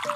Hello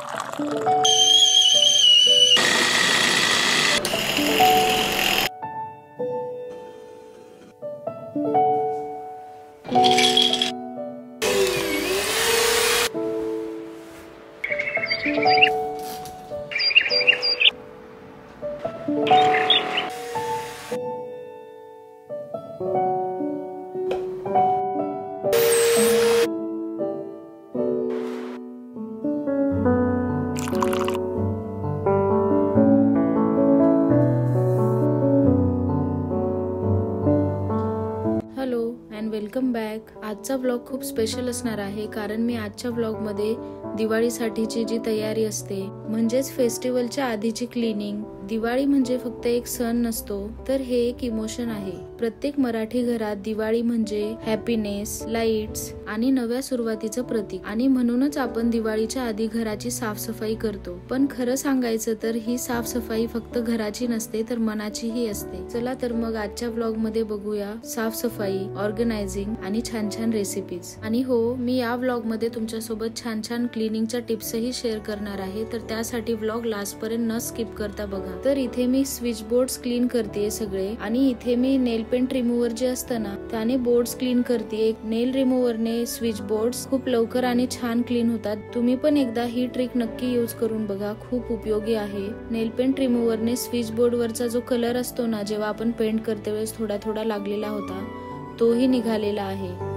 and welcome back. आजचा vlog खूप special असणार आहे कारण मी आजच्या व्लॉगमध्ये दिवाळीसाठीची जी तयारी असते म्हणजेच फेस्टिवलच्या आधीची क्लिनिंग. दिवाळी म्हणजे फक्त एक सण नसतो तर हे एक इमोशन आहे. प्रत्येक मराठी घरात दिवाळी म्हणजे हॅपीनेस, लाईट्स आणि नव्या सुरुवातीचं प्रतीक. आणि म्हणूनच आपण दिवाळीच्या आधी घराची साफसफाई करतो. पण खरं सांगायचं तर ही साफसफाई फक्त घराची नसते तर मनाचीही असते. चला तर मग आजच्या व्लॉग मध्ये बघूया साफसफाई, ऑर्गनायझिंग आणि छान छान रेसिपीज. आणि हो, मी या व्लॉग मध्ये तुमच्यासोबत छान छान क्लिनिंगच्या टिप्सही शेअर करणार आहे, तर त्यासाठी व्लॉग लास्ट पर्यंत न स्किप करता बघा. तर इथे मी स्विच बोर्ड्स क्लीन करते सगळे, आणि इथे मी नेल पेंट रिमूव्हर जे असतं ना त्याने बोर्ड्स क्लीन करते. नेल रिमूव्हरने स्विच बोर्ड्स खूप लवकर आणि छान क्लीन होतात. तुम्ही पण एकदा ही ट्रिक नक्की यूज करून बघा, खूप उपयोगी आहे. नेल पेंट रिमूव्हरने स्विच बोर्ड वरचा जो कलर असतो ना जेव्हा आपण पेंट करते वेळेस थोडा थोडा लागलेला होता तोही निघालेला आहे.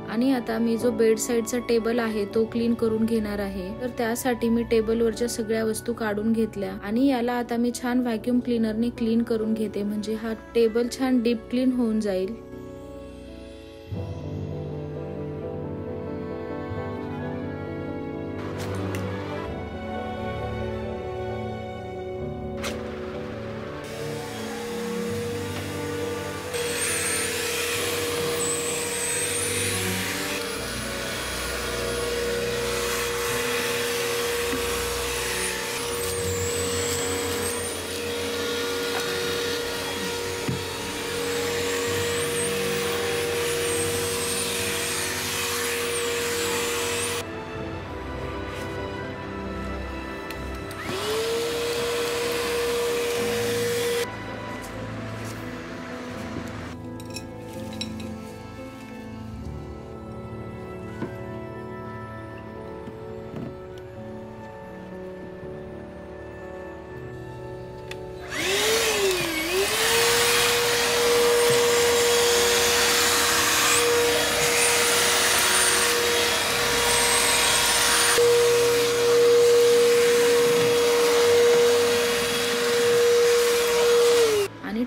आणि आता मी जो बेड साइडचा टेबल आहे तो क्लीन करून घेणार आहे. तर त्यासाठी मी टेबलवरच्या सगळ्या वस्तू काढून घेतल्या आणि याला आता मी छान व्हॅक्यूम क्लीनरने क्लीन करून घेते, म्हणजे हा टेबल छान डीप क्लीन होऊन जाईल.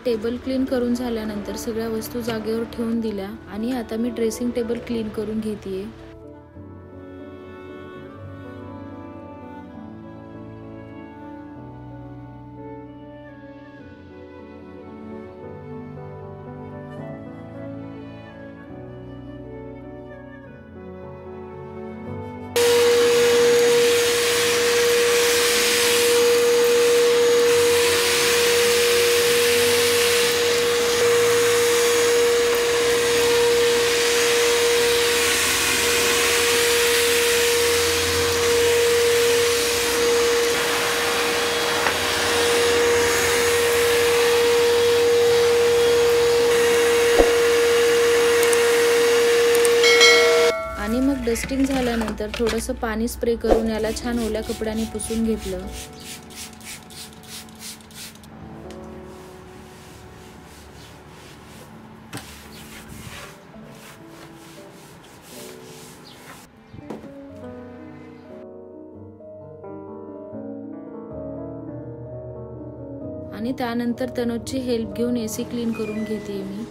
टेबल क्लीन करून झाल्यानंतर सगळ्या वस्तू जागेवर ठेवून दिल्या आणि आता मी ड्रेसिंग टेबल क्लीन करून घेतेय. आणि मग डस्टिंग झाल्यानंतर थोडंसं पाणी स्प्रे करून याला छान ओल्या कपड्याने पुसून घेतलं. आणि त्यानंतर तनुजची हेल्प घेऊन एसी क्लीन करून घेते मी.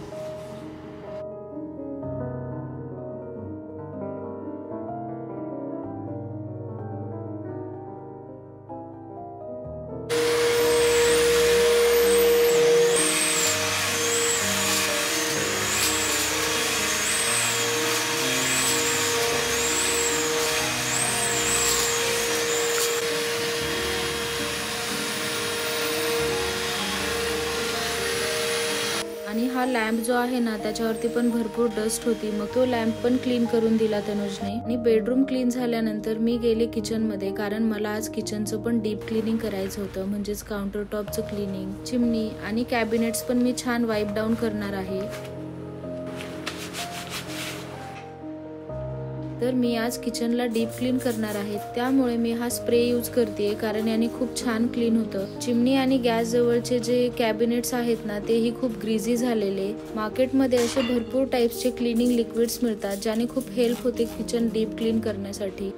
आणि हा लॅम्प जो आहे ना त्याच्यावरती पण भरपूर डस्ट होती, मग तो लॅम्प पण क्लीन करून दिला तनुजने. आणि बेडरूम क्लीन झाल्यानंतर मी गेले किचन मध्ये, कारण मला आज किचनचं पण डीप क्लिनिंग करायचं होतं, म्हणजेच काउंटर टॉपचं क्लिनिंग, चिमणी आणि कॅबिनेट्स पण मी छान वाईप डाऊन करणार आहे. तर मी आज किचनला डीप क्लीन करणार आहे, त्यामुळे मी हा स्प्रे यूज करते, कारण याने खूप छान क्लीन होतं. चिमणी आणि गॅस जवळचे जे कॅबिनेट्स आहेत ना तेही खूप ग्रीझी झालेले. मार्केटमध्ये असे भरपूर टाइप्सचे क्लिनिंग लिक्विड्स मिळतात, ज्याने खूप हेल्प होते किचन डीप क्लीन करण्यासाठी.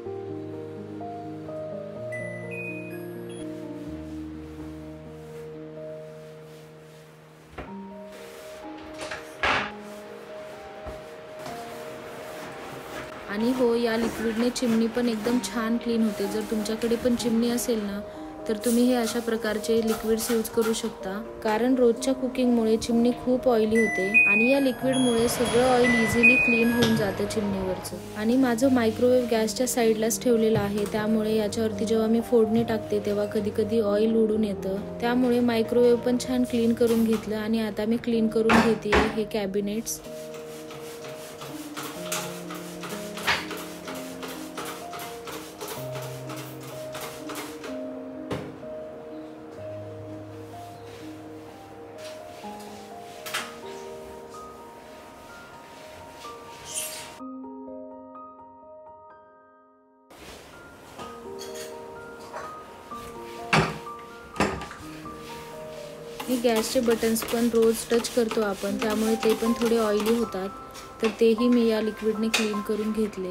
आणि हो, या लिक्विडने चिमणी पण एकदम छान क्लीन होते. जर तुमच्याकडे पण चिमणी असेल ना तर तुम्ही हे अशा प्रकारचे लिक्विड्स यूज करू शकता, कारण रोजच्या कुकिंगमुळे चिमणी खूप ऑइली होते आणि या लिक्विडमुळे सगळं ऑइल इझिली क्लीन होऊन जातं चिमणीवरचं. आणि माझं मायक्रोवेव्ह गॅसच्या साईडलाच ठेवलेलं आहे, त्यामुळे याच्यावरती जेव्हा मी फोडणी टाकते तेव्हा कधी कधी ऑइल उडून येतं, त्यामुळे मायक्रोवेव्ह पण छान क्लीन करून घेतलं. आणि आता मी क्लीन करून घेते हे कॅबिनेट्स. हे गॅसचे बटन्स पण रोज टच करतो आपण, त्यामुळे ते पण थोडे ऑइली होतात, तर तेही मी या लिक्विडने क्लीन करून घेतले.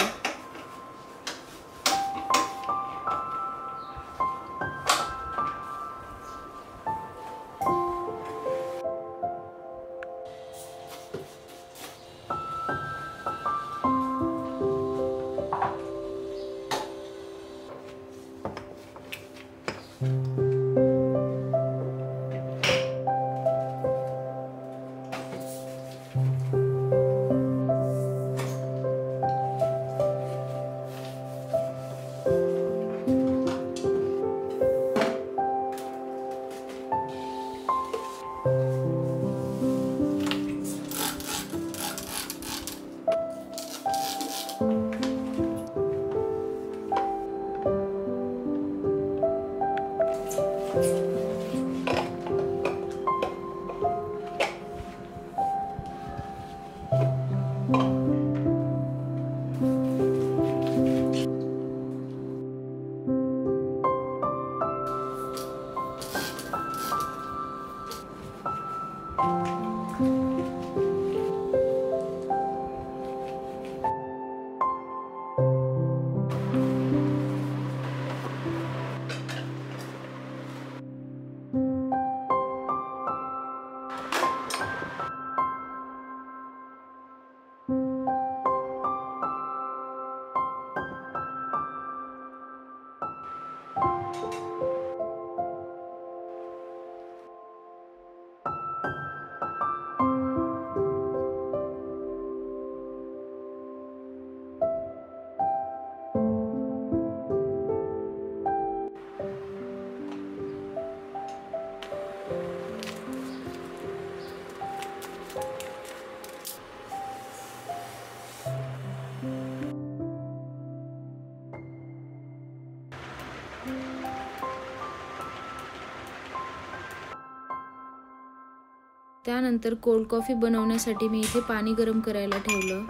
त्यानंतर कोल्ड कॉफी बनवण्यासाठी मी इथे पाणी गरम करायला ठेवलं.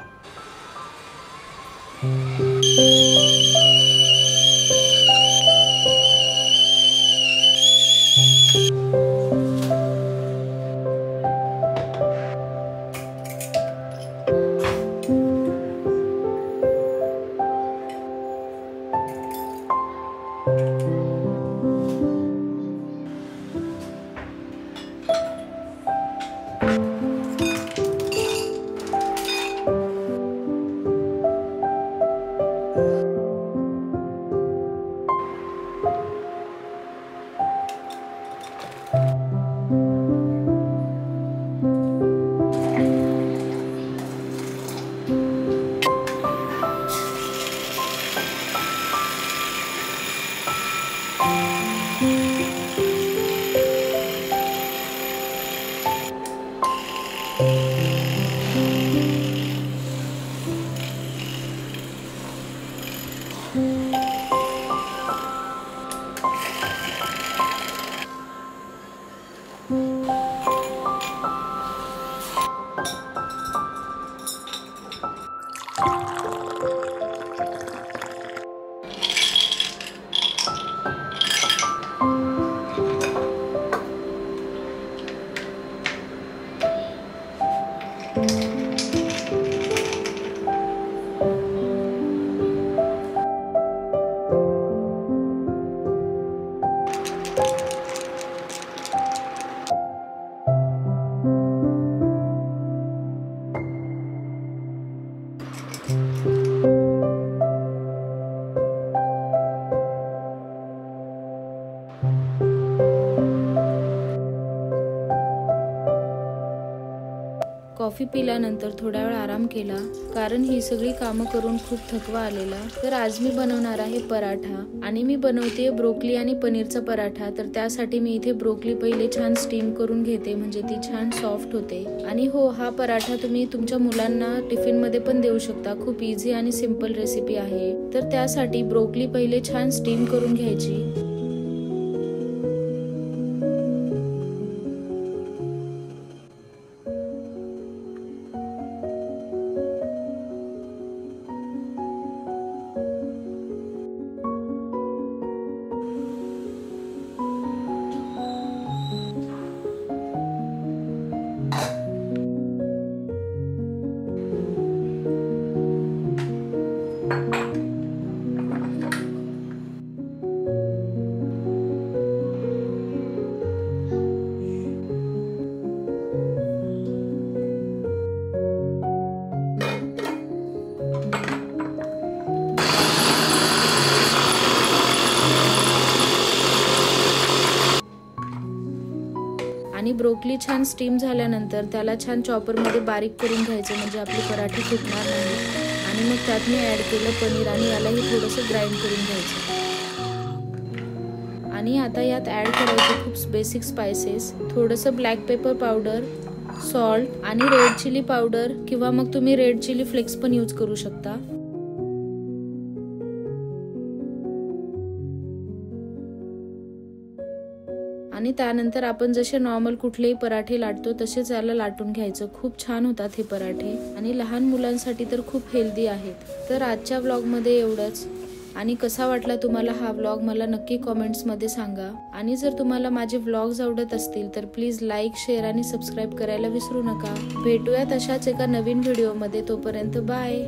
कॉफी पिल्यानंतर थोडा वेळ आराम केला, कारण ही सगळी कामं करून खूप थकवा आलेला। तर आज मी बनवणार आहे पराठा आणि मी बनवते ब्रोकली आणि पनीरचा पराठा। तर त्यासाठी मी इथे ब्रोकली पहिले छान स्टीम करून घेते, म्हणजे ती छान सॉफ्ट होते। आणि हो, हा पराठा तुम्ही तुमच्या मुलांना टिफिन मध्ये पण देऊ शकता। खूप इझी आणि सिंपल रेसिपी आहे। तर त्यासाठी ब्रोकली पहिले छान स्टीम करून घ्यायची। आणि ब्रोकली छान स्टीम झाल्यानंतर त्याला छान चॉपर मध्ये बारीक करून घ्यायचं, म्हणजे आपले पराठे फुटणार नाही। आणि मग त्यात मी ऍड केलं पनीर आणि यालाही थोडंसं ग्राइंड करून घ्यायचं। आणि आता यात ऍड करायचे खूप बेसिक स्पाइसेस, थोडंसं ब्लॅक पेपर पावडर, सॉल्ट आणि रेड चिली पावडर, किंवा मग तुम्ही रेड चिली फ्लेक्स पण यूज करू शकता। आणि त्यानंतर आपण जसे नॉर्मल कुठलेही पराठे लाटतो तसेच याला लाटून घ्यायचं। खूप छान होतात हे पराठे आणि लहान मुलांसाठी तर खूप हेल्दी आहेत। तर आजच्या व्लॉग मध्ये एवढंच। आणि कसा वाटला तुम्हाला हा व्लॉग मला नक्की कमेंट्स मध्ये सांगा। आणि जर तुम्हाला माझे व्लॉग्स आवडत असतील तर प्लीज लाईक, शेअर आणि सबस्क्राईब करायला विसरू नका। भेटूयात अशाच एका नवीन व्हिडिओ मध्ये, तोपर्यंत बाय।